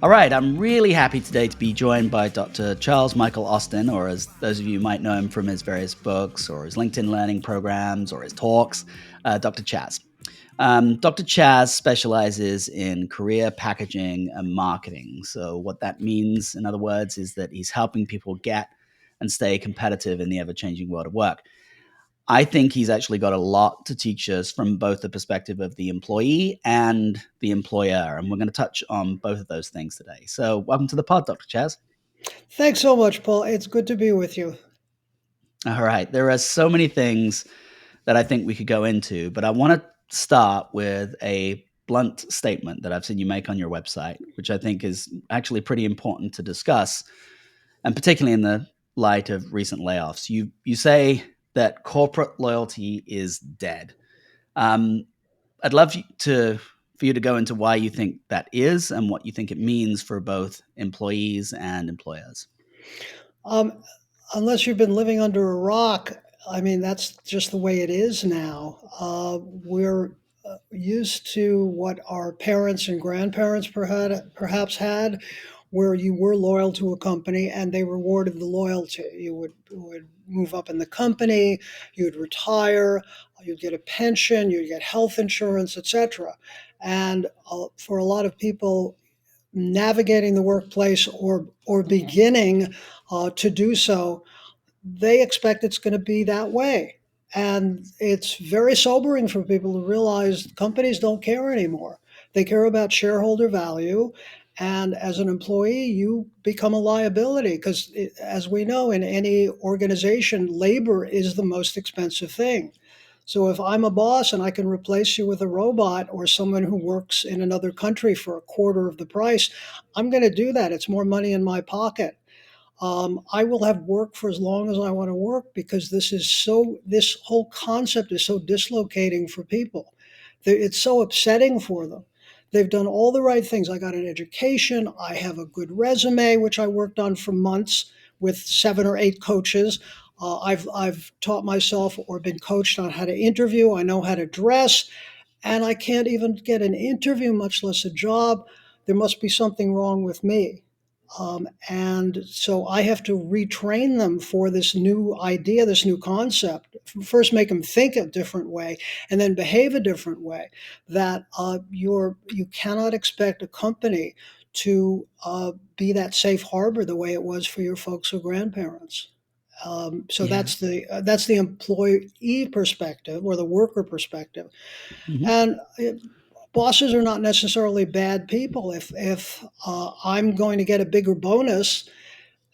All right, I'm really happy today to be joined by Dr. Charles Michael Austin, or as those of you might know him from his various books or his LinkedIn learning programs or his talks, Dr. Chaz. Dr. Chaz specializes in career packaging and marketing. So, what that means, in other words, is that he's helping people get and stay competitive in the ever changing world of work. I think he's actually got a lot to teach us from both the perspective of the employee and the employer. And we're going to touch on both of those things today. So, welcome to the pod, Dr. Chaz. Thanks so much, Paul. It's good to be with you. All right. There are so many things that I think we could go into, but I want to start with a blunt statement that I've seen you make on your website, which I think is actually pretty important to discuss, and particularly in the light of recent layoffs. You say that corporate loyalty is dead. Um, I'd love for you to go into why you think that is and what you think it means for both employees and employers. Um, Unless you've been living under a rock, I mean, that's just the way it is now. We're used to what our parents and grandparents perhaps had, where you were loyal to a company and they rewarded the loyalty. You would move up in the company, you'd retire, you'd get a pension, you'd get health insurance, etc. And for a lot of people, navigating the workplace or beginning to do so, they expect it's going to be that way. And it's very sobering for people to realize companies don't care anymore. They care about shareholder value. And as an employee, you become a liability because, as we know, in any organization, labor is the most expensive thing. So if I'm a boss and I can replace you with a robot or someone who works in another country for a quarter of the price, I'm going to do that. It's more money in my pocket. I will have work for as long as I want to work because this whole concept is so dislocating for people. It's so upsetting for them. They've done all the right things. I got an education. I have a good resume, which I worked on for months with 7 or 8 coaches. I've taught myself or been coached on how to interview. I know how to dress, and I can't even get an interview, much less a job. There must be something wrong with me. And so I have to retrain them for this new idea, this new concept. First, make them think a different way, and then behave a different way. That you cannot expect a company to be that safe harbor the way it was for your folks or grandparents. So Yeah. that's the employee perspective or the worker perspective. Hmm. And bosses are not necessarily bad people. If I'm going to get a bigger bonus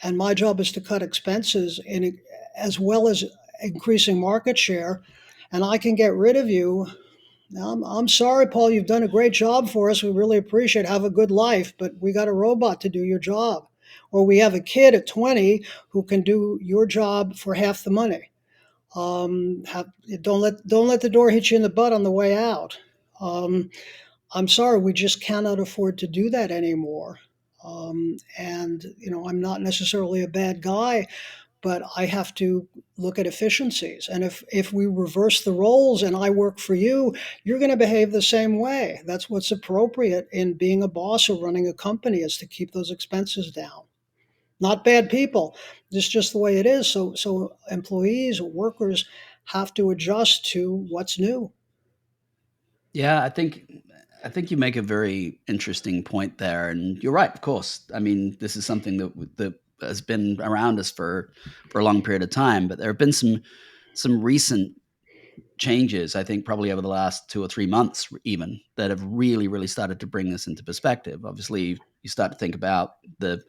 and my job is to cut expenses as well as increasing market share, and I can get rid of you, I'm sorry, Paul. You've done a great job for us. We really appreciate it. Have a good life, but we got a robot to do your job. Or we have a kid at 20 who can do your job for half the money. Don't let the door hit you in the butt on the way out. Um, I'm sorry, we just cannot afford to do that anymore. And I'm not necessarily a bad guy, but I have to look at efficiencies. And if we reverse the roles and I work for you, you're going to behave the same way. That's what's appropriate in being a boss or running a company, is to keep those expenses down. Not bad people. It's just the way it is. So employees or workers have to adjust to what's new. Yeah, I think you make a very interesting point there, and you're right. Of course, I mean this is something that has been around us for a long period of time, but there have been some recent changes. I think probably over the last 2 or 3 months, even that have really started to bring this into perspective. Obviously, you start to think about the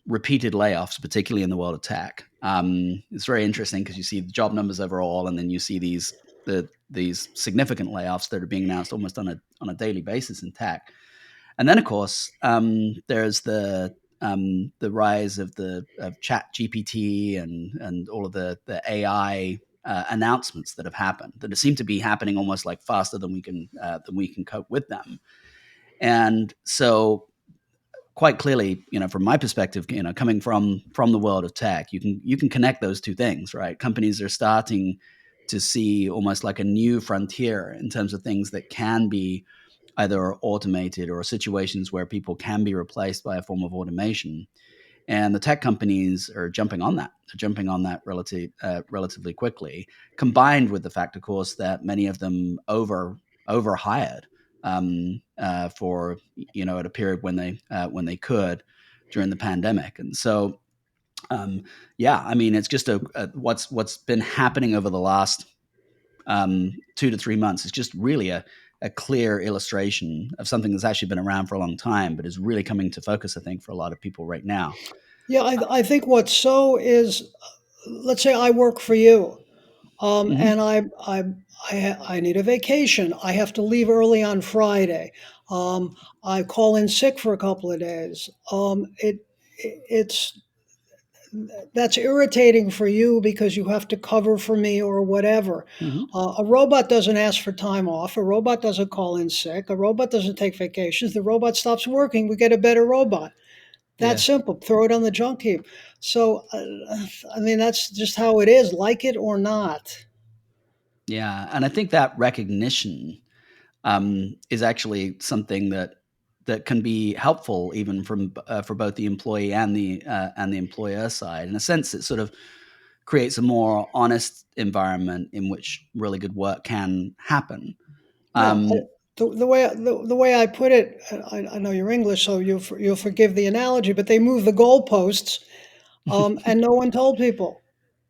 repeated layoffs, particularly in the world of tech. It's very interesting because you see the job numbers overall, and then you see these significant layoffs that are being announced almost on a daily basis in tech. And then, of course, there's the rise of Chat GPT and all of the AI announcements that have happened that seem to be happening almost like faster than we can cope with them. And so quite clearly, from my perspective, coming from the world of tech, you can connect those two things, right? Companies are starting to see almost like a new frontier in terms of things that can be either automated or situations where people can be replaced by a form of automation. And the tech companies are jumping on that. They're jumping on that relatively quickly, combined with the fact, of course, that many of them overhired for at a period when they could during the pandemic. And so yeah, I mean, it's just what's been happening over the last 2 to 3 months is just really a clear illustration of something that's actually been around for a long time, but is really coming to focus, I think, for a lot of people right now. Yeah, I think what so is, let's say I work for you, Hmm. and I need a vacation. I have to leave early on Friday. I call in sick for a couple of days. It's that's irritating for you because you have to cover for me or whatever. Hmm. A robot doesn't ask for time off. A robot doesn't call in sick. A robot doesn't take vacations. The robot stops working. We get a better robot. That's Yeah, simple. Throw it on the junk heap. So, I mean, that's just how it is, like it or not. yeah, and I think that recognition is actually something that can be helpful even from for both the employee and the employer side. In a sense, it sort of creates a more honest environment in which really good work can happen. Yeah. Um, The way I put it, I know you're English, so you'll forgive the analogy, but they moved the goalposts, and no one told people.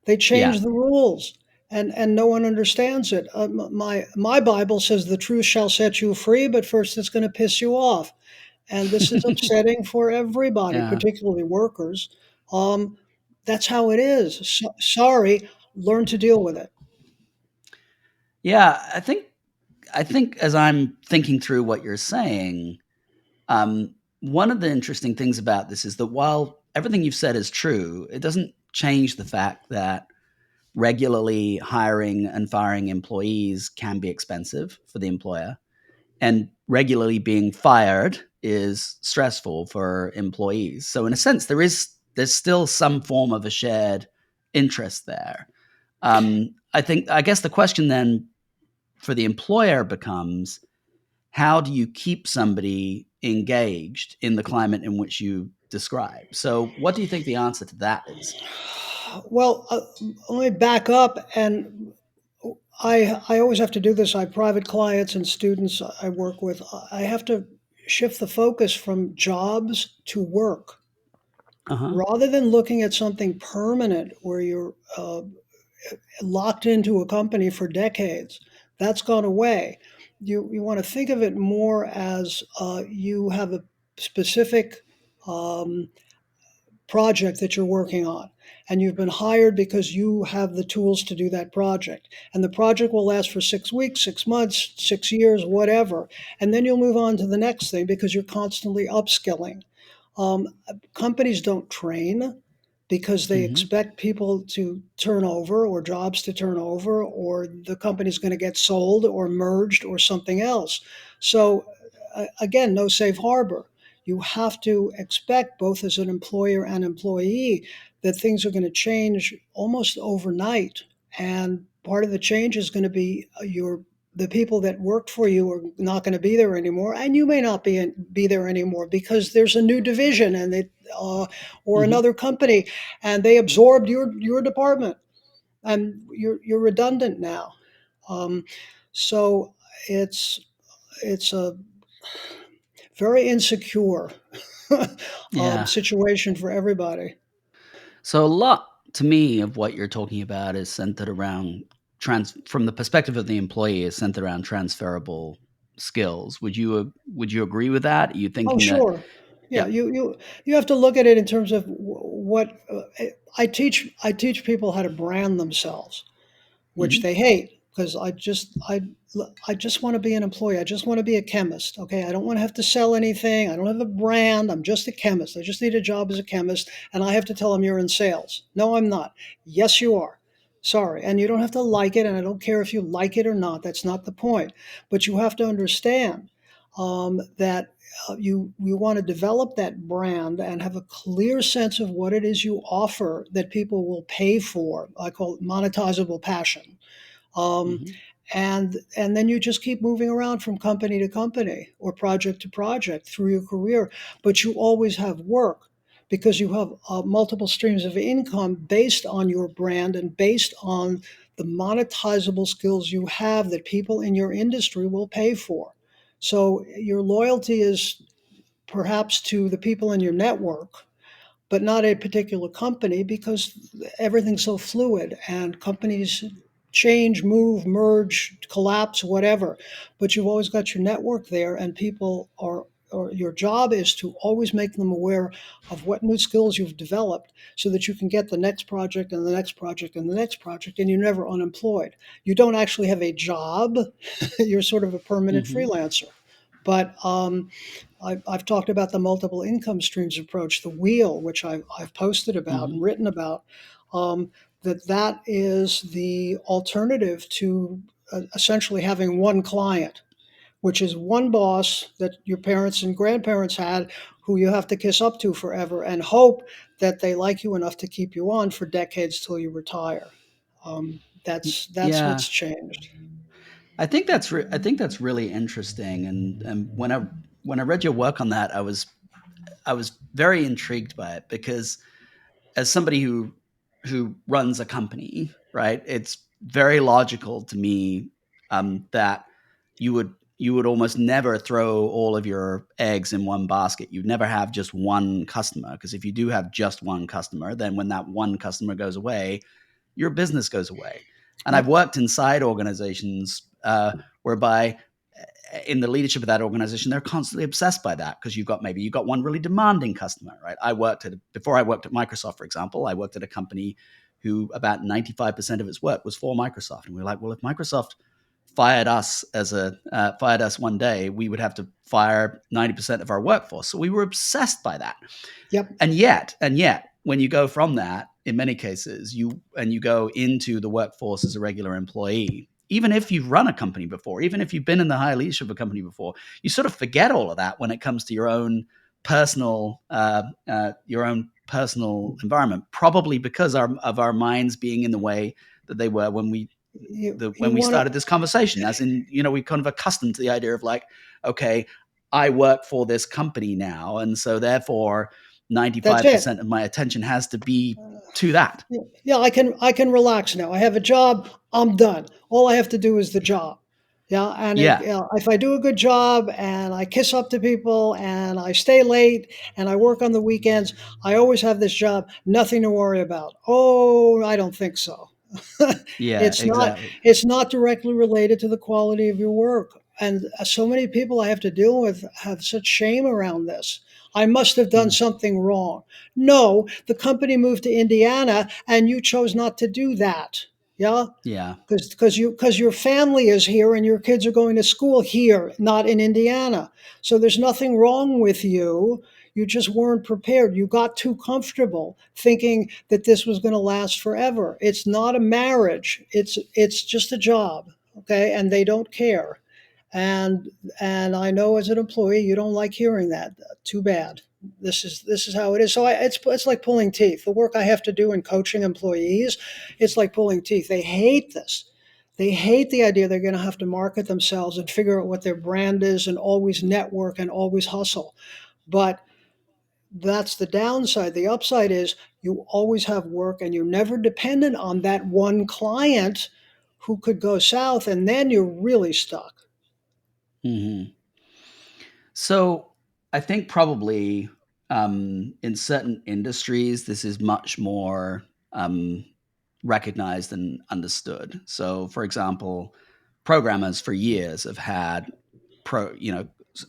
They yeah. changed the rules, and no one understands it. My Bible says the truth shall set you free, but first it's going to piss you off, and this is upsetting for everybody, Yeah. particularly workers. Um, that's how it is. Sorry, learn to deal with it. Yeah, I think as I'm thinking through what you're saying, one of the interesting things about this is that while everything you've said is true, it doesn't change the fact that regularly hiring and firing employees can be expensive for the employer, and regularly being fired is stressful for employees. So in a sense, there's still some form of a shared interest there. I guess the question then for the employer becomes, how do you keep somebody engaged in the climate in which you describe? So what do you think the answer to that is? Well, let me back up, and I always have to do this. I have private clients and students I work with. I have to shift the focus from jobs to work. Uh-huh. Rather than looking at something permanent where you're locked into a company for decades, that's gone away. You want to think of it more as you have a specific um, project that you're working on, and you've been hired because you have the tools to do that project, and the project will last for 6 weeks, 6 months, 6 years, whatever, and then you'll move on to the next thing because you're constantly upskilling. um, Companies don't train because they Hmm. expect people to turn over or jobs to turn over or the company's going to get sold or merged or something else. So, again, no safe harbor. You have to expect, both as an employer and employee, that things are going to change almost overnight. And part of the change is going to be the people that worked for you are not going to be there anymore, and you may not be there anymore because there's a new division or Hmm. another company, and they absorbed your department, and you're redundant now. Um, so it's it's a very insecure Yeah. situation for everybody. So a lot to me of what you're talking about is centered around from the perspective of the employee is centered around transferable skills. Would you agree with that? Are you Oh, thinking that sure. Yeah, yeah. you have to look at it in terms of what I teach people how to brand themselves, which Mhm. they hate because I just want to be an employee. I just want to be a chemist. Okay, I don't want to have to sell anything. I don't have a brand. I'm just a chemist. I just need a job as a chemist, and I have to tell them you're in sales. No, I'm not. Yes, you are. Sorry, and you don't have to like it, and I don't care if you like it or not. That's not the point. But you have to understand that you want to develop that brand and have a clear sense of what it is you offer that people will pay for. I call it monetizable passion. Um, Mhm. and then you just keep moving around from company to company or project to project through your career, but you always have work because you have multiple streams of income based on your brand and based on the monetizable skills you have that people in your industry will pay for. So your loyalty is perhaps to the people in your network, but not a particular company because everything's so fluid and companies change, move, merge, collapse, whatever. But you've always got your network there, and people are, or your job is to always make them aware of what new skills you've developed so that you can get the next project and the next project and the next project, and you're never unemployed. You don't actually have a job, you're sort of a permanent Hmm. freelancer. But I've talked about the multiple income streams approach, the wheel, which I've posted about and Hmm. written about. Um, that is the alternative to essentially having one client, which is one boss that your parents and grandparents had, who you have to kiss up to forever and hope that they like you enough to keep you on for decades till you retire. That's Yeah, what's changed. I think that's really interesting. And when I read your work on that, I was very intrigued by it because as somebody who runs a company, right? It's very logical to me that you would almost never throw all of your eggs in one basket. You'd never have just one customer because if you do have just one customer, then when that one customer goes away, your business goes away. And I've Yep, worked inside organizations whereby in the leadership of that organization, they're constantly obsessed by that because maybe you've got one really demanding customer, right? Before I worked at Microsoft, for example, I worked at a company who about 95% of its work was for Microsoft. And we were like, well, if Microsoft fired us one day, we would have to fire 90% of our workforce. So we were obsessed by that. yep. And yet, when you go from that, in many cases, you go into the workforce as a regular employee, even if you've run a company before, even if you've been in the high leadership of a company before, you sort of forget all of that when it comes to your own personal environment. Probably because of our minds being in the way that they were You when we want started to. this conversation. As in, we kind of accustomed to the idea of like, okay, I work for this company now, and so therefore That's it. 95% of my attention has to be to that. Yeah, I can relax now. I have a job. I'm done. All I have to do is the job. Yeah, and Yeah, if I do a good job and I kiss up to people and I stay late and I work on the weekends, I always have this job. Nothing to worry about. Oh, I don't think so. yeah, it's not. exactly. It's not directly related to the quality of your work. And so many people I have to deal with have such shame around this. I must have done Mm, something wrong. No, the company moved to Indiana and you chose not to do that. Yeah, yeah. because your family is here and your kids are going to school here, not in Indiana. So there's nothing wrong with you. You just weren't prepared. You got too comfortable thinking that this was going to last forever. It's not a marriage. It's just a job, okay? And they don't care. And and I know as an employee you don't like hearing that. Too bad. This is how it is. So it's like pulling teeth. The work I have to do in coaching employees, it's like pulling teeth. They hate this. They hate the idea they're going to have to market themselves and figure out what their brand is and always network and always hustle. But that's the downside. The upside is you always have work and you're never dependent on that one client who could go south, and then you're really stuck. Hmm. So I think probably in certain industries, this is much more recognized and understood. So, for example, programmers for years have had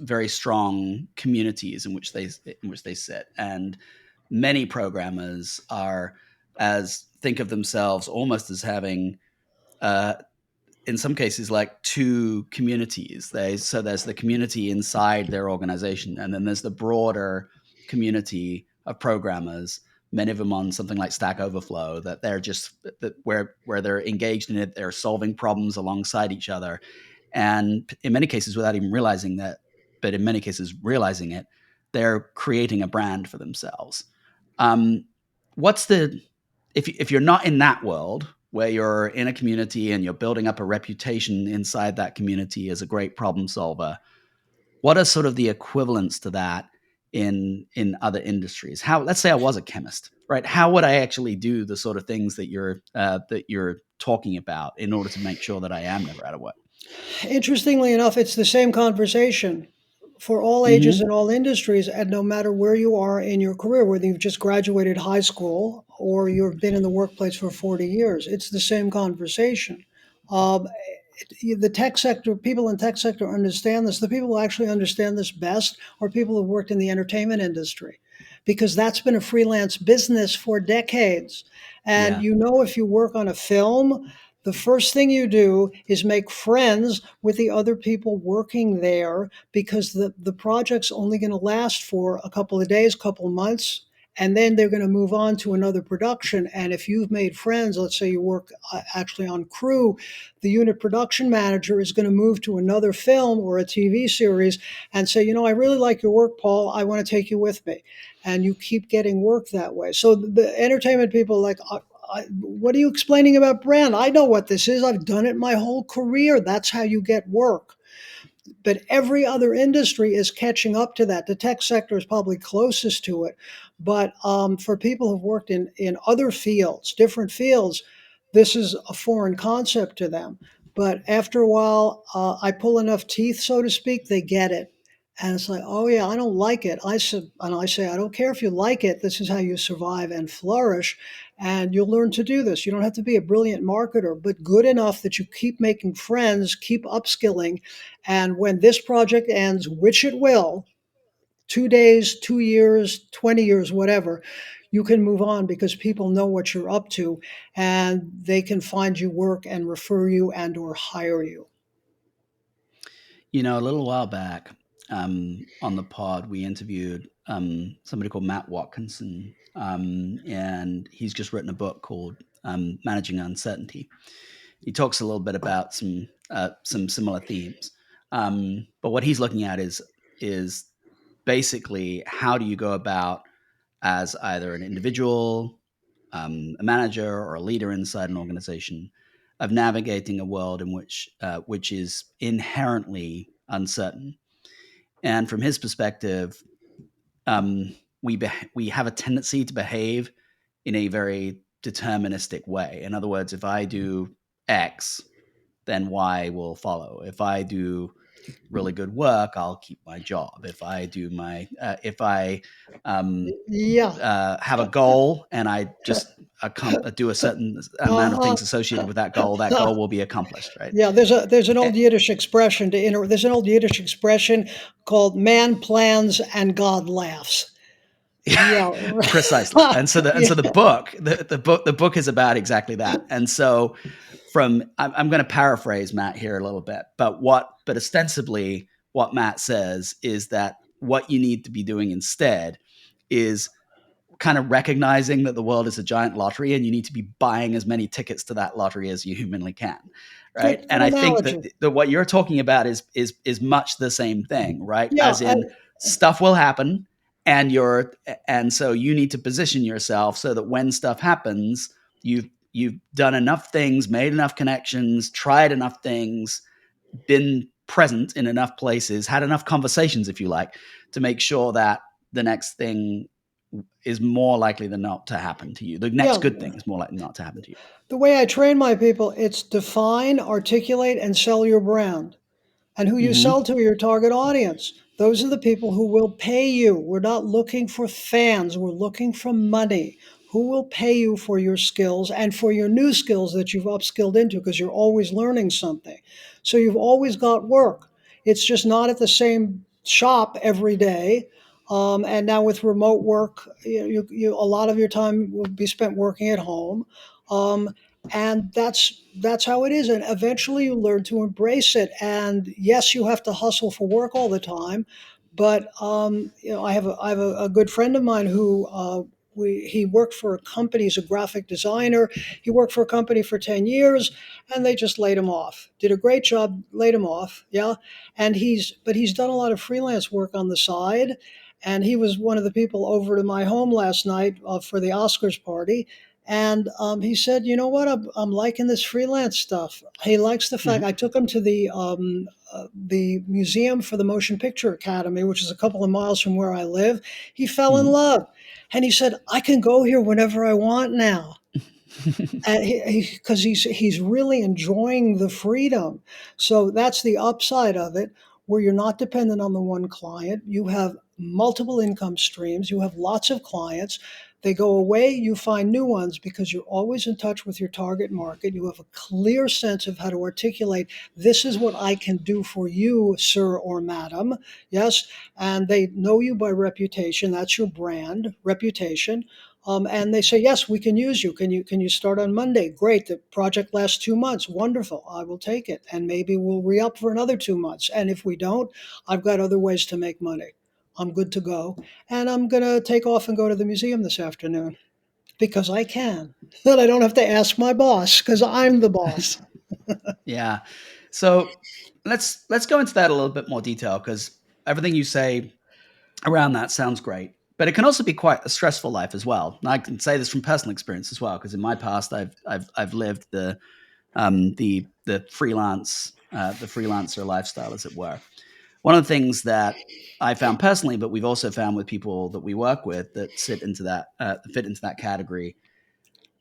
very strong communities in which they sit, and many programmers are as think of themselves almost as having uh, in some cases like two communities. There's the community inside their organization, and then there's the broader community of programmers. Many of them on something like Stack Overflow that they're just that where they're engaged in it. They're solving problems alongside each other, and in many cases without even realizing that. But in many cases, realizing it, they're creating a brand for themselves. Um, what's the if you're not in that world, where you're in a community and you're building up a reputation inside that community as a great problem solver, what are sort of the equivalents to that in other industries? How, let's say I was a chemist, right? How would I actually do the sort of things that you're talking about in order to make sure that I am never out of work? Interestingly enough, it's the same conversation for all ages Hmm. and all industries, and no matter where you are in your career, whether you've just graduated high school or you've been in the workplace for 40 years, it's the same conversation. Um, the tech sector, people in tech sector understand this. The people who actually understand this best are people who've worked in the entertainment industry, because that's been a freelance business for decades. And Yeah. you know, if you work on a film, the first thing you do is make friends with the other people working there, because the project's only going to last for a couple of days, couple of months, and then they're going to move on to another production. And if you've made friends, let's say you work actually on crew, the unit production manager is going to move to another film or a TV series and say, you know, I really like your work, Paul. I want to take you with me. And you keep getting work that way. So the entertainment people are like, what are you explaining about brand? I know what this is. I've done it my whole career. That's how you get work. But every other industry is catching up to that. The tech sector is probably closest to it. But for people who've worked in other fields, different fields, this is a foreign concept to them. But after a while, I pull enough teeth, so to speak, they get it. And it's like, oh yeah, I don't like it. I say, I don't care if you like it. This is how you survive and flourish, and you'll learn to do this. You don't have to be a brilliant marketer, but good enough that you keep making friends, keep upskilling, and when this project ends, which it will, 2 days, 2 years, 20 years, whatever, you can move on because people know what you're up to and they can find you work and refer you and or hire you. You know, a little while back, on the pod, we interviewed somebody called Matt Watkinson, and he's just written a book called "Managing Uncertainty." He talks a little bit about some similar themes, but what he's looking at is basically how do you go about, as either an individual, a manager, or a leader inside an organization, of navigating a world in which is inherently uncertain. And from his perspective, we have a tendency to behave in a very deterministic way. In other words, if I do X, then Y will follow. If I do really good work, I'll keep my job. If I um, Yeah. have a goal and I just do a certain amount of Uh-huh. things associated with that goal will be accomplished, right? Yeah, there's an Eh, old Yiddish expression there's an old Yiddish expression called "man plans and God laughs." Yeah, Precisely. And yeah, so the book is about exactly that. And so I'm going to paraphrase Matt here a little bit, but ostensibly what Matt says is that what you need to be doing instead is kind of recognizing that the world is a giant lottery and you need to be buying as many tickets to that lottery as you humanly can, right? good And I think analogy. that what you're talking about is much the same thing, right? Yeah, As in, stuff will happen, and so you need to position yourself so that when stuff happens, you've done enough things, made enough connections, tried enough things, been present in enough places, had enough conversations, if you like, to make sure that the next thing is more likely than not to happen to you. The next yeah. good thing is more likely not to happen to you. The way I train my people, it's define, articulate, and sell your brand. And who you Mm-hmm. sell to your target audience. Those are the people who will pay you. We're not looking for fans, we're looking for money. Who will pay you for your skills and for your new skills that you've upskilled into, because you're always learning something. So you've always got work. It's just not at the same shop every day. And now with remote work, a lot of your time will be spent working at home. Um, and that's how it is, and eventually you learn to embrace it. And yes, you have to hustle for work all the time, but I have a good friend of mine who he worked for a company. He's a graphic designer. He worked for a company for 10 years and they just laid him off. Did a great job, laid him off. Yeah. And he's done a lot of freelance work on the side, and he was one of the people over to my home last night for the Oscars party. And he said, "You know what? I'm liking this freelance stuff." He likes the fact I Mhm. took him to the Museum for the Motion Picture Academy, which is a couple of miles from where I live. He fell in Mhm. love, and he said, "I can go here whenever I want now." And because he's really enjoying the freedom. So that's the upside of it, where you're not dependent on the one client. You have multiple income streams. You have lots of clients. They go away, you find new ones because you're always in touch with your target market. You have a clear sense of how to articulate, this is what I can do for you, sir or madam. Yes. And they know you by reputation. That's your brand reputation. And they say, yes, we can use you. Can you start on Monday? Great. The project lasts 2 months. Wonderful. I will take it. And maybe we'll re up for another 2 months. And if we don't, I've got other ways to make money. I'm good to go. And I'm going to take off and go to the museum this afternoon because I can. Then I don't have to ask my boss because I'm the boss. Yeah. So let's go into that a little bit more detail because everything you say around that sounds great, but it can also be quite a stressful life as well. And I can say this from personal experience as well because in my past I've lived the freelancer lifestyle, as it were. One of the things that I found personally, but we've also found with people that we work with that fit into that category,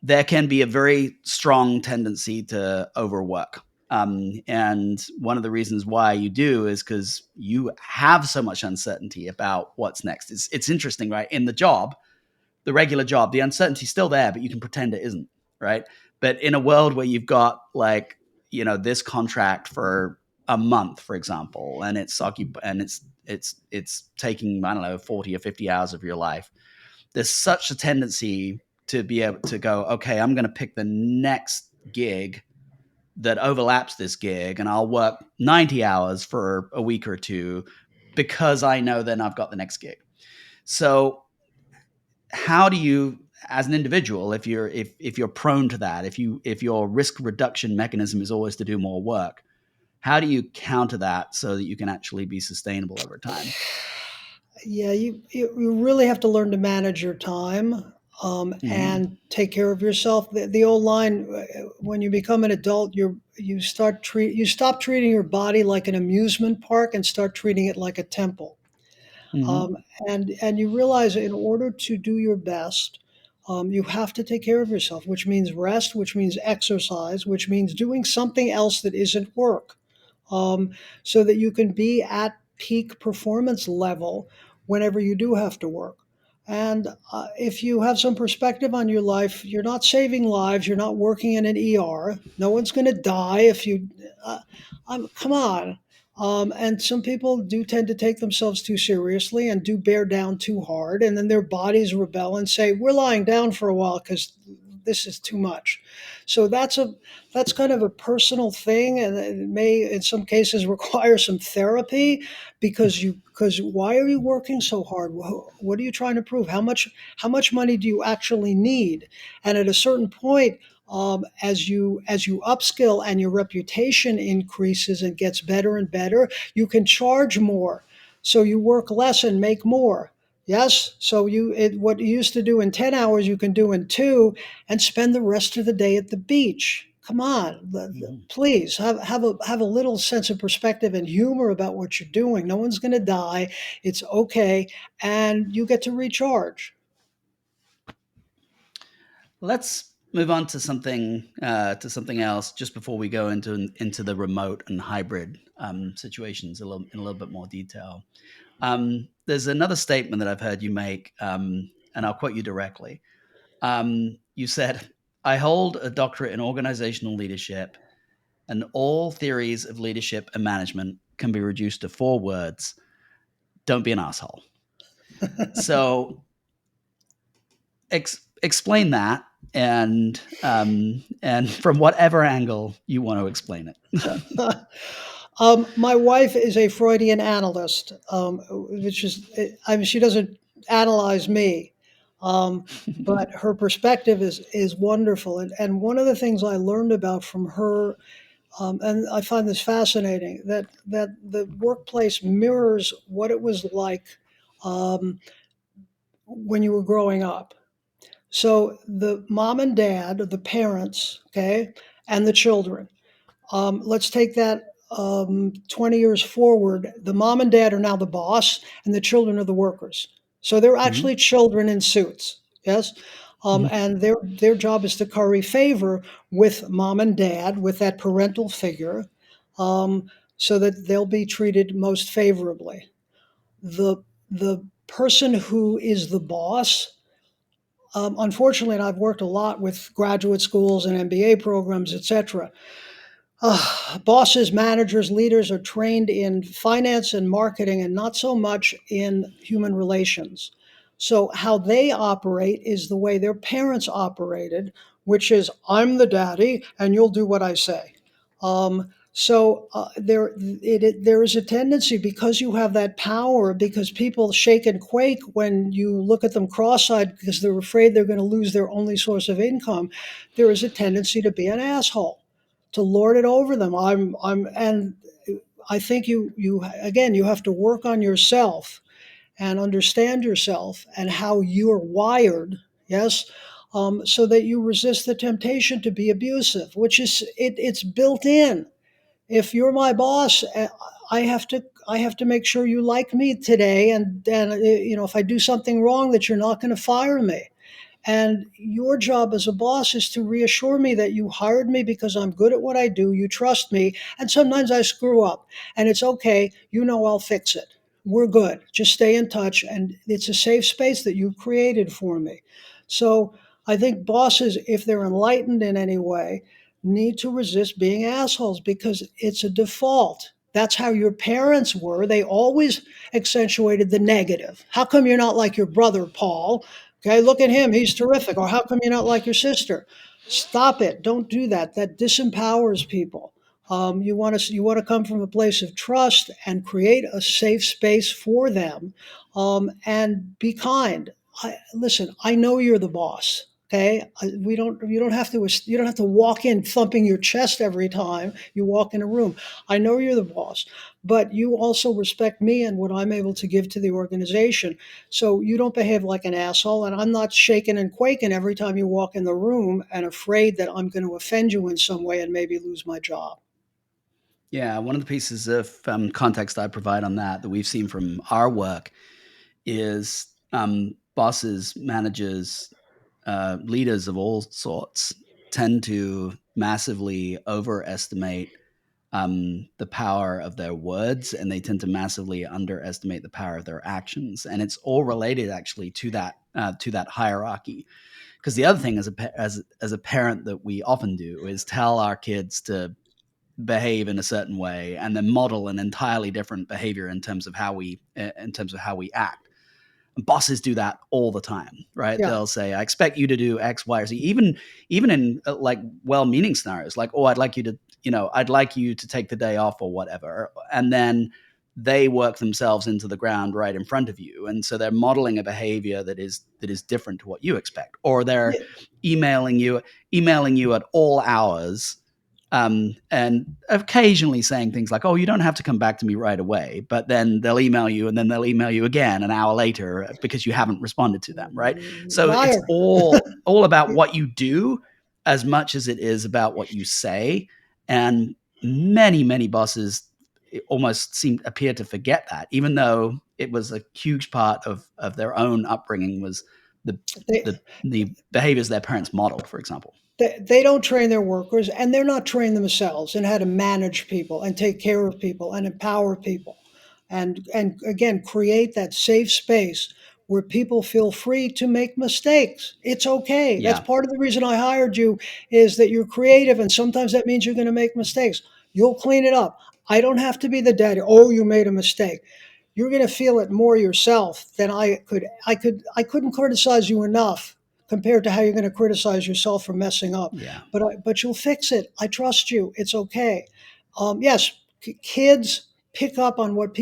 there can be a very strong tendency to overwork. And one of the reasons why you do is because you have so much uncertainty about what's next. It's interesting, right? In the job, the regular job, the uncertainty's still there, but you can pretend it isn't, right? But in a world where you've got like, this contract for a month, for example, and it's taking, I don't know, 40 or 50 hours of your life, there's such a tendency to be able to go, okay, I'm going to pick the next gig that overlaps this gig and I'll work 90 hours for a week or two because I know then I've got the next gig. So how do you, as an individual, if you're prone to that, if your risk reduction mechanism is always to do more work, how do you counter that so that you can actually be sustainable over time? Yeah, you really have to learn to manage your time Mm-hmm. and take care of yourself. The old line, when you become an adult, you stop treating your body like an amusement park and start treating it like a temple. Mm-hmm. Um, and you realize in order to do your best, you have to take care of yourself, which means rest, which means exercise, which means doing something else that isn't work, um, so that you can be at peak performance level whenever you do have to work. And if you have some perspective on your life, you're not saving lives. You're not working in an ER. No one's going to die if you. Uh, Come on. And some people do tend to take themselves too seriously and do bear down too hard, and then their bodies rebel and say, "We're lying down for a while because this is too much." So that's kind of a personal thing, and it may in some cases require some therapy because why are you working so hard? What are you trying to prove? How much money do you actually need? And at a certain point, as you upskill and your reputation increases and gets better and better, you can charge more. So you work less and make more. Yes. So what you used to do in 10 hours, you can do in two, and spend the rest of the day at the beach. Come on, Mm-hmm. please have a little sense of perspective and humor about what you're doing. No one's going to die. It's okay, and you get to recharge. Let's move on to something else just before we go into the remote and hybrid situations in a little bit more detail. There's another statement that I've heard you make, and I'll quote you directly. You said, "I hold a doctorate in organizational leadership, and all theories of leadership and management can be reduced to four words: don't be an asshole." So explain that, and from whatever angle you want to explain it. My wife is a Freudian analyst, which is, I mean, she doesn't analyze me, but her perspective is wonderful. And one of the things I learned about from her, and I find this fascinating, that the workplace mirrors what it was like um, when you were growing up. So the mom and dad, the parents, okay, and the children. Let's take that 20 years forward. The mom and dad are now the boss, and the children are the workers. So they're Mhm, actually children in suits, yes? mhm. And their job is to curry favor with mom and dad, with that parental figure, um, so that they'll be treated most favorably. The person who is the boss, unfortunately, and I've worked a lot with graduate schools and MBA programs, etc. Bosses, managers, leaders are trained in finance and marketing and not so much in human relations. So, how they operate is the way their parents operated, which is I'm the daddy and you'll do what I say. There is a tendency because you have that power, because people shake and quake when you look at them cross-eyed because they're afraid they're going to lose their only source of income. There is a tendency to be an asshole, to lord it over them. And I think you again you have to work on yourself and understand yourself and how you're wired. Yes. So that you resist the temptation to be abusive, which is it's built in. If you're my boss, I have to make sure you like me today, and then if I do something wrong, that you're not going to fire me. And your job as a boss is to reassure me that you hired me because I'm good at what I do, you trust me, and sometimes I screw up. And it's okay, I'll fix it. We're good. Just stay in touch. And it's a safe space that you've created for me. So I think bosses, if they're enlightened in any way, need to resist being assholes because it's a default. That's how your parents were. They always accentuated the negative. How come you're not like your brother, Paul? Okay, look at him. He's terrific. Or how come you're not like your sister? Stop it. Don't do that. That disempowers people. You want to come from a place of trust and create a safe space for them, and be kind. Listen, I know you're the boss. Okay, we don't. You don't have to. You don't have to walk in thumping your chest every time you walk in a room. I know you're the boss, but you also respect me and what I'm able to give to the organization. So you don't behave like an asshole, and I'm not shaking and quaking every time you walk in the room and afraid that I'm going to offend you in some way and maybe lose my job. Yeah, one of the pieces of, context I provide on that we've seen from our work is, bosses, managers, leaders of all sorts tend to massively overestimate, the power of their words, and they tend to massively underestimate the power of their actions, and it's all related actually to that hierarchy. Because the other thing as a parent that we often do is tell our kids to behave in a certain way and then model an entirely different behavior in terms of how we act. And bosses do that all the time, right? Yeah. They'll say, "I expect you to do X, Y, or Z." Even in like well-meaning scenarios, like, "Oh, I'd like you to, I'd like you to take the day off or whatever," and then they work themselves into the ground right in front of you, and so they're modeling a behavior that is different to what you expect, or they're Yeah. emailing you emailing you at all hours, and occasionally saying things like, "Oh, you don't have to come back to me right away," but then they'll email you, and then they'll email you again an hour later because you haven't responded to them, right? So it's Liar. all about what you do as much as it is about what you say, and many bosses almost appear to forget that, even though it was a huge part of their own upbringing was the They, the behaviors their parents modeled, for example. they don't train their workers, and they're not trained themselves in how to manage people and take care of people and empower people, and again create that safe space where people feel free to make mistakes. It's okay. That's Yeah, part of the reason I hired you, is that you're creative, and sometimes that means you're going to make mistakes. You'll clean it up. I don't have to be the daddy. Oh, you made a mistake. You're going to feel it more yourself than I could. I couldn't criticize you enough compared to how you're going to criticize yourself for messing up. yeah, But you'll fix it. I trust you. It's okay. Yes, kids pick up on what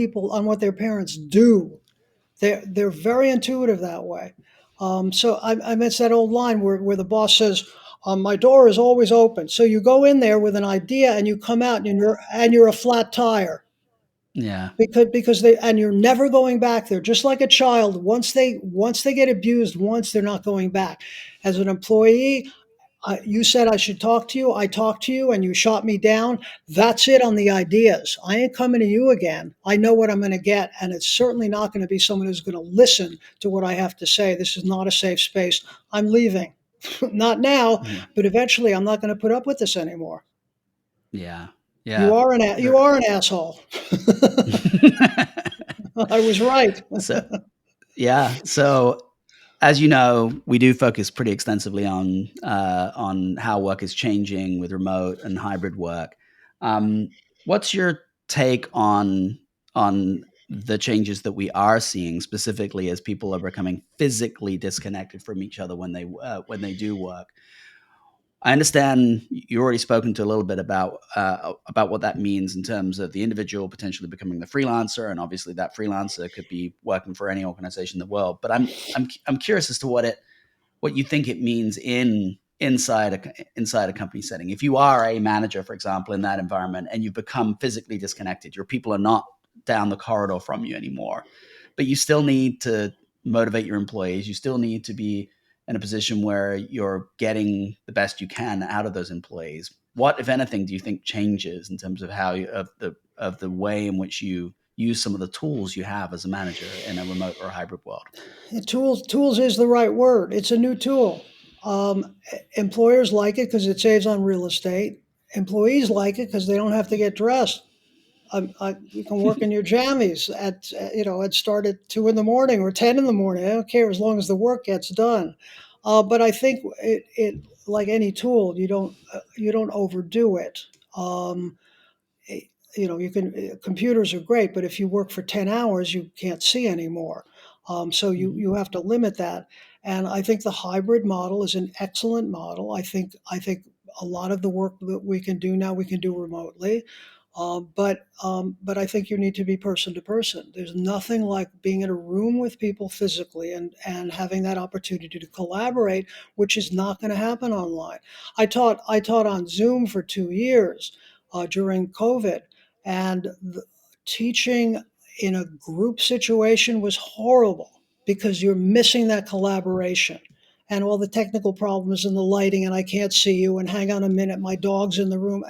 their parents do. They're very intuitive that way. I mentioned that old line where the boss says, "My door is always open." So you go in there with an idea and you come out and you're a flat tire. Yeah. because they, and you're never going back there. Just like a child, once they get abused once, they're not going back. As an employee, you said I should talk to you. I talked to you and you shot me down. That's it on the ideas. I ain't coming to you again. I know what I'm going to get. And it's certainly not going to be someone who's going to listen to what I have to say. This is not a safe space. I'm leaving. Not now, Mhm. but eventually I'm not going to put up with this anymore. Yeah. You Yeah. are you Ver are an asshole. I was right. So yeah. So, as you know, we do focus pretty extensively on how work is changing with remote and hybrid work. What's your take on the changes that we are seeing, specifically as people are becoming physically disconnected from each other when they do work? I understand you already spoken to a little bit about what that means in terms of the individual potentially becoming the freelancer, and obviously that freelancer could be working for any organization in the world. But I'm curious as to what you think it means inside a company setting. If you are a manager, for example, in that environment, and you've become physically disconnected, your people are not down the corridor from you anymore, but you still need to motivate your employees. You still need to be in a position where you're getting the best you can out of those employees. What, if anything, do you think changes in terms of of the way in which you use some of the tools you have as a manager in a remote or hybrid world? Tools is the right word. It's a new tool. Employers like it because it saves on real estate. Employees like it because they don't have to get dressed. You can work in your jammies at and start at 2 in the morning or 10 in the morning. I don't care as long as the work gets done. But I think it like any tool, you don't overdo it. Um, eh, you can computers are great, but if you work for 10 hours, you can't see anymore. So Mhm. you have to limit that. And I think the hybrid model is an excellent model. I think a lot of the work that we can do now we can do remotely. But I think you need to be person to person. There's nothing like being in a room with people physically and having that opportunity to collaborate, which is not going to happen online. I taught on Zoom for 2 years during COVID, and teaching in a group situation was horrible because you're missing that collaboration and all the technical problems and the lighting, and I can't see you, and hang on a minute, my dog's in the room.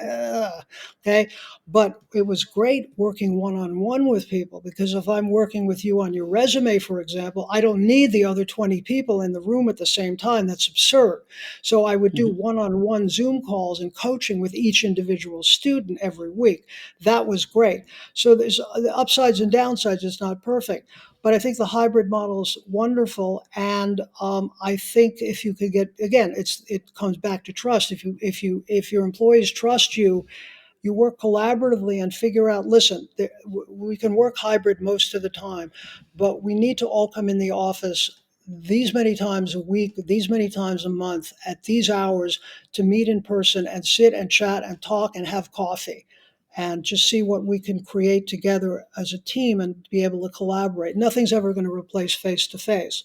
Okay. But it was great working one on one with people because if I'm working with you on your resume, for example, I don't need the other 20 people in the room at the same time. That's absurd. So I would do Mhm. one on one Zoom calls and coaching with each individual student every week. That was great. So there's the upsides and downsides. It's not perfect. But I think the hybrid model is wonderful, and I think if you could get again, it comes back to trust. If your employees trust you, you work collaboratively and figure out, listen, we can work hybrid most of the time, but we need to all come in the office these many times a week, these many times a month, at these hours to meet in person and sit and chat and talk and have coffee and just see what we can create together as a team and be able to collaborate. Nothing's ever going to replace face to face.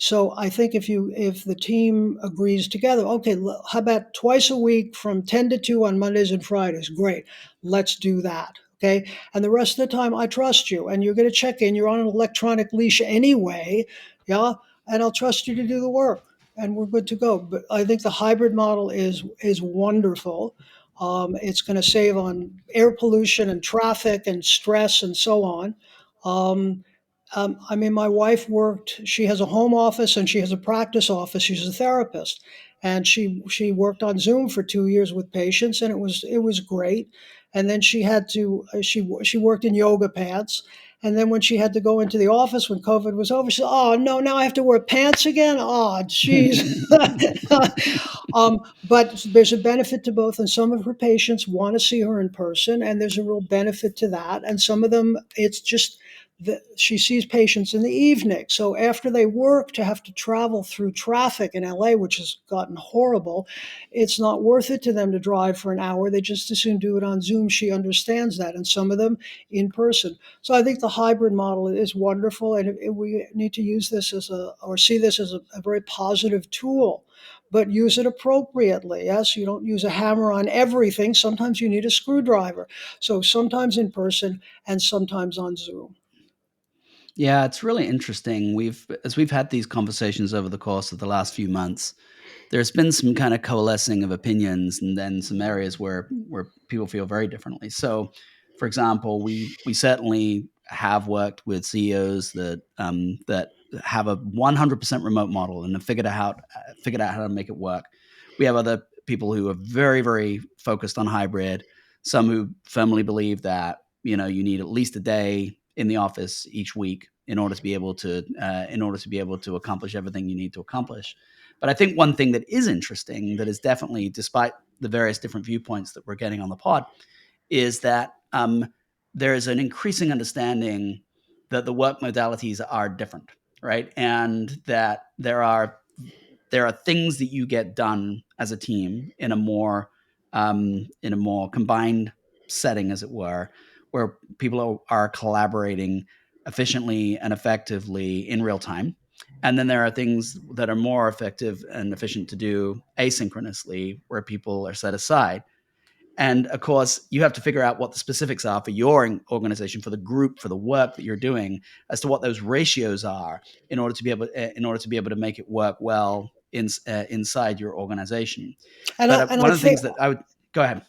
So I think if the team agrees together, okay, how about twice a week from 10 to 2 on Mondays and Fridays? Great. Let's do that. Okay. And the rest of the time, I trust you and you're going to check in. You're on an electronic leash anyway. Yeah. And I'll trust you to do the work and we're good to go. But I think the hybrid model is wonderful. It's going to save on air pollution and traffic and stress and so on. Um, I mean, my wife worked. She has a home office and she has a practice office. She's a therapist, and she worked on Zoom for 2 years with patients, and it was great. And then she had to she worked in yoga pants. And then when she had to go into the office when COVID was over, she said, "Oh no, now I have to wear pants again. Oh, jeez." But there's a benefit to both, and some of her patients want to see her in person, and there's a real benefit to that. And some of them, it's just she sees patients in the evening. So after they work, to have to travel through traffic in LA, which has gotten horrible, it's not worth it to them to drive for an hour. They just as soon do it on Zoom. She understands that, and some of them in person. So I think the hybrid model is wonderful, and we need to use this as a or see this as a very positive tool. but use it appropriately. Yes, you don't use a hammer on everything. Sometimes you need a screwdriver. So sometimes in person and sometimes on Zoom. Yeah, it's really interesting. We've had these conversations over the course of the last few months, there's been some kind of coalescing of opinions and then some areas where people feel very differently. So, for example, we certainly have worked with CEOs that have a 100% remote model and have figured out how to make it work. We have other people who are very focused on hybrid. Some who firmly believe that you need at least a day in the office each week in order to be able to accomplish everything you need to accomplish. But I think one thing that is interesting, that is definitely, despite the various different viewpoints that we're getting on the pod, is that there is an increasing understanding that the work modalities are different, right? And that there are things that you get done as a team in a more combined setting, as it were, where people are collaborating efficiently and effectively in real time. And then there are things that are more effective and efficient to do asynchronously, where people are set aside. And of course, you have to figure out what the specifics are for your organization, for the group, for the work that you're doing, as to what those ratios are in order to be able to make it work well inside your organization. And But I one of the think things that I would go ahead.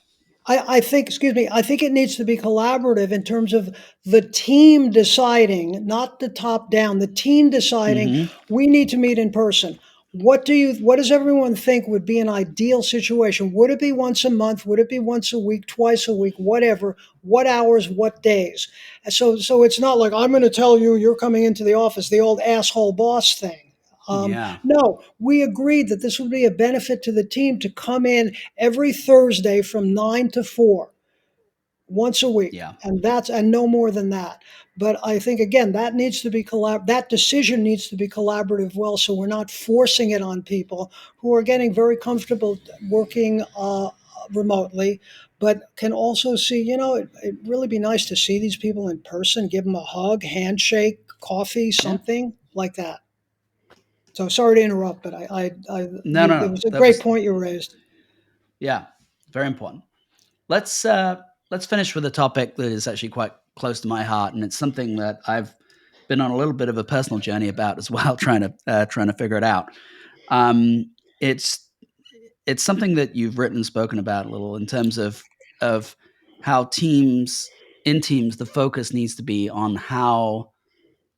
I think, excuse me, I think it needs to be collaborative in terms of the team deciding, not the top down, the team deciding Hmm. we need to meet in person. What does everyone think would be an ideal situation? Would it be once a month? Would it be once a week, twice a week, whatever? What hours, what days? So it's not like I'm going to tell you you're coming into the office, the old asshole boss thing. Yeah, No, we agreed that this would be a benefit to the team to come in every Thursday from 9 to 4 once a week, yeah, and no more than that. But I think again that needs to be that decision needs to be collaborative, well, so we're not forcing it on people who are getting very comfortable working remotely, but can also see, it'd really be nice to see these people in person, give them a hug, handshake, coffee, yeah. something like that. So sorry to interrupt, but No, no, it no. was a That great was point you raised. yeah, very important. Let's finish with a topic that is actually quite close to my heart, and it's something that I've been on a little bit of a personal journey about as well, trying to figure it out. Um, it's it's something that you've written and spoken about a little in terms of how teams the focus needs to be on how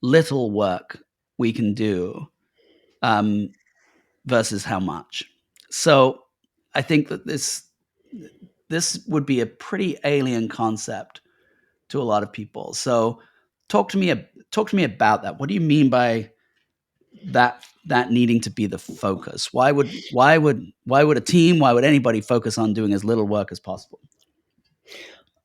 little work we can do um, versus how much. So I think that this would be a pretty alien concept to a lot of people. So talk to me about that. What do you mean by that needing to be the focus? Why would a team, why would anybody focus on doing as little work as possible?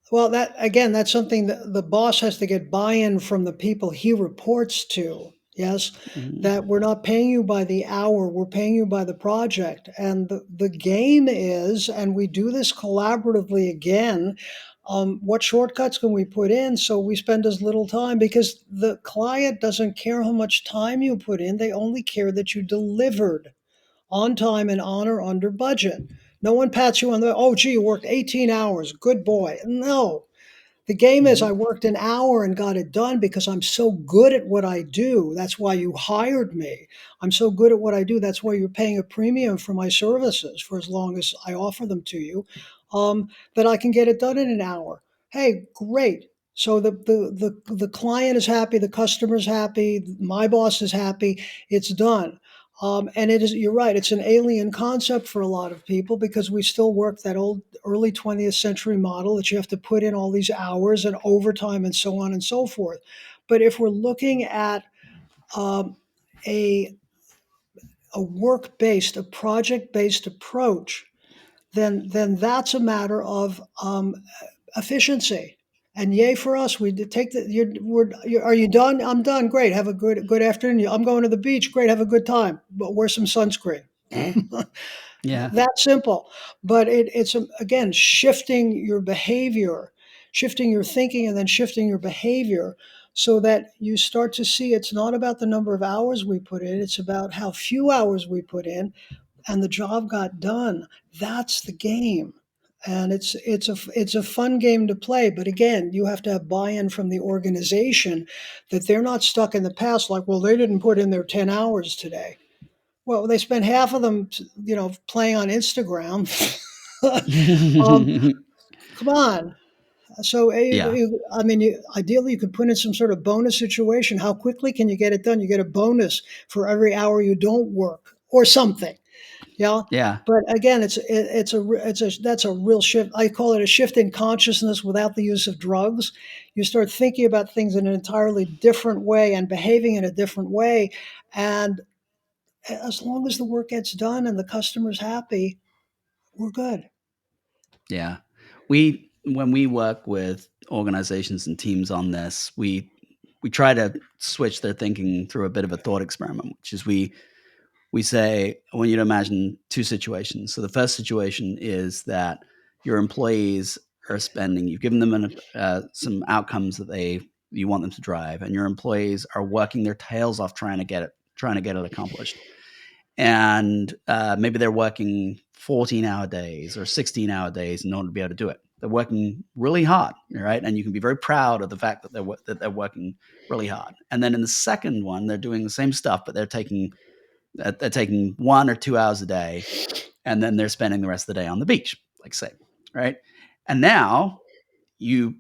Well, that again, that's something that the boss has to get buy-in from the people he reports to. Yes, Mhm. that we're not paying you by the hour, we're paying you by the project. And the game is, and we do this collaboratively again, what shortcuts can we put in so we spend as little time? Because the client doesn't care how much time you put in, they only care that you delivered on time and on or under budget. No one pats you on the, oh, gee, you worked 18 hours. Good boy. No, the game is I Mhm. worked an hour and got it done because I'm so good at what I do. That's why you hired me. I'm so good at what I do. That's why you're paying a premium for my services for as long as I offer them to you, that I can get it done in an hour. Hey, great. So the client is happy, the customer's happy, my boss is happy. It's done. And it is, you're right, it's an alien concept for a lot of people because we still work that old early 20th century model that you have to put in all these hours and overtime and so on and so forth. But if we're looking at um, a, a work based, a project based approach, then that's a matter of efficiency. And yay for us! We did take the. Are you done? I'm done. Great. Have a good afternoon. I'm going to the beach. Great. Have a good time. But wear some sunscreen. Yeah. That simple. But it's again shifting your behavior, shifting your thinking, and then shifting your behavior so that you start to see it's not about the number of hours we put in, it's about how few hours we put in and the job got done. That's the game. And it's a fun game to play, but again, you have to have buy-in from the organization that they're not stuck in the past like, well, they didn't put in their 10 hours today. Well, they spent half of them, playing on Instagram. um, Come on. So, Yeah. I mean, ideally, you could put in some sort of bonus situation. How quickly can you get it done? You get a bonus for every hour you don't work, or something. Yeah. Yeah. But again, that's a real shift. I call it a shift in consciousness without the use of drugs. You start thinking about things in an entirely different way and behaving in a different way. And as long as the work gets done and the customer's happy, we're good. Yeah. When we work with organizations and teams on this, we try to switch their thinking through a bit of a thought experiment, which is we say, I want you to imagine two situations. So the first situation is that your employees are spending, you've given them some outcomes that you want them to drive, and your employees are working their tails off trying to get it accomplished. And maybe they're working 14-hour days or 16-hour days in order to be able to do it. They're working really hard, right? And you can be very proud of the fact that they're working really hard. And then in the second one, they're doing the same stuff, but they're taking 1 or 2 hours a day, and then they're spending the rest of the day on the beach, like say, right? And now you,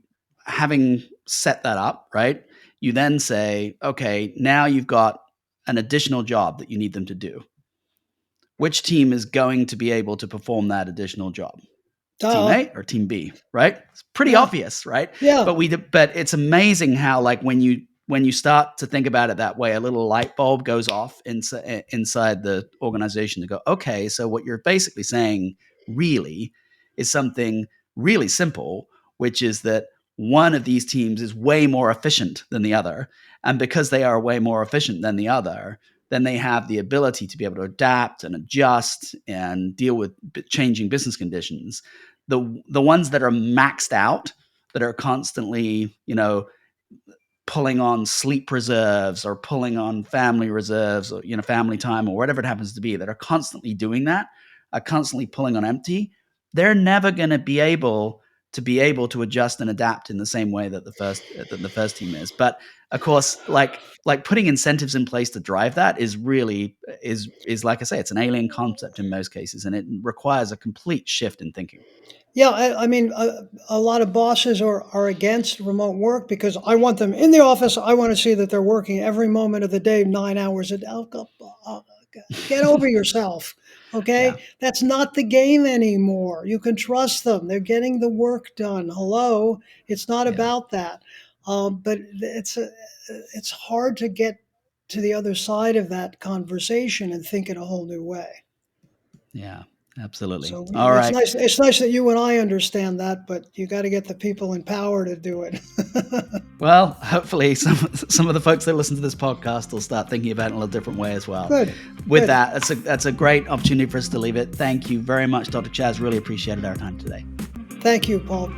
having set that up, right? You then say, okay, now you've got an additional job that you need them to do. Which team is going to be able to perform that additional job? Team Duh. A or team B, right? It's pretty Yeah. obvious, right? Yeah. But it's amazing how, like, when you start to think about it that way, a little light bulb goes off inside the organization to go, okay, so what you're basically saying really is something really simple, which is that one of these teams is way more efficient than the other. And because they are way more efficient than the other, then they have the ability to be able to adapt and adjust and deal with changing business conditions. The ones that are maxed out, that are constantly, pulling on sleep reserves or pulling on family reserves or, family time or whatever it happens to be, that are constantly doing that, are constantly pulling on empty, they're never going to be able to adjust and adapt in the same way that the first team is. But of course, like putting incentives in place to drive that is really is like I say, it's an alien concept in most cases, and it requires a complete shift in thinking. Yeah, I mean, a lot of bosses are against remote work because I want them in the office. I want to see that they're working every moment of the day, 9 hours a day. Get over yourself, Yeah, okay? That's not the game anymore. You can trust them. They're getting the work done. Hello, it's not yeah, about that. But it's hard to get to the other side of that conversation and think in a whole new way. yeah, absolutely. So All it's right. nice. It's nice that you and I understand that, but you got to get the people in power to do it. Well, hopefully some of the folks that listen to this podcast will start thinking about it in a little different way as well. Good, With good. that, that's a great opportunity for us to leave it. Thank you very much, Dr. Chaz. Really appreciated our time today. Thank you, Paul.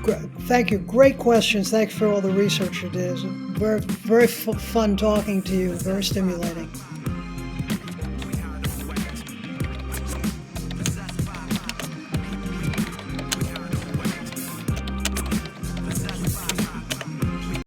Thank you. Great questions. Thanks for all the research you did. It was very fun talking to you. Very stimulating.